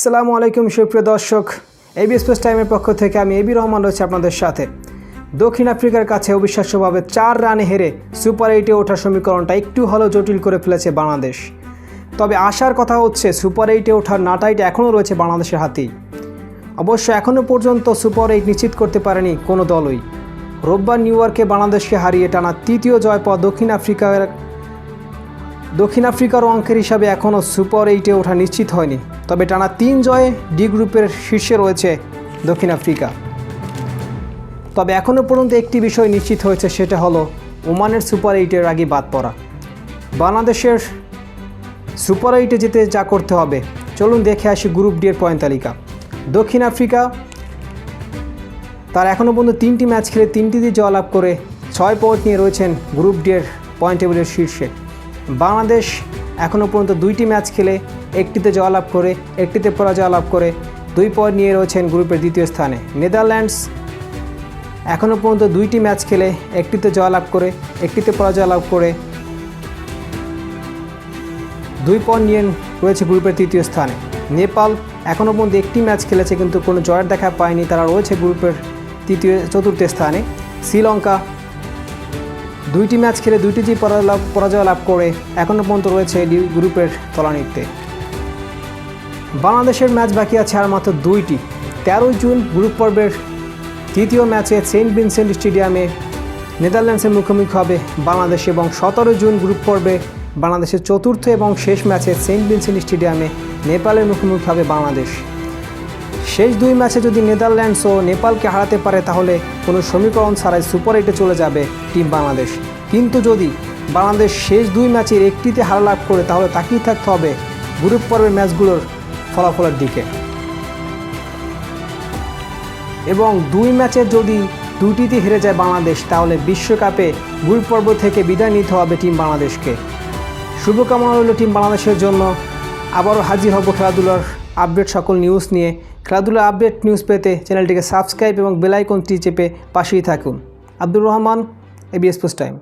আসসালামু আলাইকুম সুপ্রিয় দর্শক, এবি স্পোর্টস টাইমের পক্ষ থেকে আমি এবি রহমান রয়েছে আপনাদের সাথে। দক্ষিণ আফ্রিকার কাছে অবিশ্বাস্যভাবে 4 রানে হেরে সুপার 8-এ ওঠার সমীকরণটা একটু হলেও জটিল করে ফেলেছে বাংলাদেশ। তবে আশার কথা হচ্ছে সুপার 8-এ ওঠার নাটাইটা এখনও রয়েছে বাংলাদেশের হাতেই। অবশ্য এখনও পর্যন্ত সুপার 8 নিশ্চিত করতে পারেনি কোনো দলই। রোববার নিউ ইয়র্কে বাংলাদেশকে হারিয়ে টানা তৃতীয় জয় পাওয়া দক্ষিণ আফ্রিকার অঙ্কের হিসাবে এখনও সুপার 8-এ ওঠা নিশ্চিত হয়নি। তবে টানা 3 জয়ে ডি গ্রুপের শীর্ষে রয়েছে দক্ষিণ আফ্রিকা। তবে এখনও পর্যন্ত একটি বিষয় নিশ্চিত হয়েছে, সেটা হলো ওমানের সুপার 8-এর আগে বাদ পড়া। বাংলাদেশের সুপার 8-এ যেতে যা করতে হবে, চলুন দেখে আসি গ্রুপ ডি এর পয়েন্ট তালিকা। দক্ষিণ আফ্রিকা তার এখনও পর্যন্ত 3টি ম্যাচ খেলে 3টিতে জয়লাভ করে 6 পয়েন্ট নিয়ে রয়েছেন গ্রুপ ডি এর পয়েন্ট টেবিলের শীর্ষে। বাংলাদেশ এখনও পর্যন্ত 2টি ম্যাচ খেলে 1টিতে জয়লাভ করে 1টিতে পরাজয় লাভ করে 2 পয়েন্ট নিয়ে রয়েছেন গ্রুপের দ্বিতীয় স্থানে। নেদারল্যান্ডস এখনও পর্যন্ত 2টি ম্যাচ খেলে 1টিতে জয়লাভ করে 1টিতে পরাজয় লাভ করে 2 পয়েন্ট নিয়ে রয়েছে গ্রুপের তৃতীয় স্থানে। নেপাল এখনও পর্যন্ত 1টি ম্যাচ খেলেছে কিন্তু কোনো জয়ের দেখা পায়নি, তারা রয়েছে গ্রুপের চতুর্থ স্থানে। শ্রীলঙ্কা 2টি ম্যাচ খেলে 2টিতেই পরাজয় লাভ করে এখনও পর্যন্ত রয়েছে গ্রুপের তলানিতে। বাংলাদেশের ম্যাচ বাকি আছে আর মাত্র 2টি। 13 জুন গ্রুপ পর্বের তৃতীয় ম্যাচে সেন্ট ভিনসেন্ট স্টেডিয়ামে নেদারল্যান্ডসের মুখোমুখি হবে বাংলাদেশ, এবং 17 জুন গ্রুপ পর্বে বাংলাদেশের চতুর্থ এবং শেষ ম্যাচে সেন্ট ভিনসেন্ট স্টেডিয়ামে নেপালের মুখোমুখি হবে বাংলাদেশ। শেষ 2 ম্যাচে যদি নেদারল্যান্ডস ও নেপালকে হারাতে পারে তাহলে কোনো সমীকরণ ছাড়াই সুপার 8-এ চলে যাবে টিম বাংলাদেশ। কিন্তু যদি বাংলাদেশ শেষ 2 ম্যাচের একটিতে হার লাভ করে তাহলে তাকিয়ে থাকতে হবে গ্রুপ পর্বের ম্যাচগুলোর ফলাফলের দিকে, এবং 2 ম্যাচে যদি 2টিতে হেরে যায় বাংলাদেশ তাহলে বিশ্বকাপে গ্রুপ পর্ব থেকে বিদায় নিতে হবে টিম বাংলাদেশকে। শুভকামনা রইল টিম বাংলাদেশের জন্য। আবারও হাজির হব খেলাধুলার আপডেট সকল নিউজ নিয়ে। খেলাধুলার আপডেট নিউজ পেতে চ্যানেলটিকে সাবস্ক্রাইব এবং বেল আইকনটি চেপে পাশেই থাকুন। Abdur Rahman, AB sports time.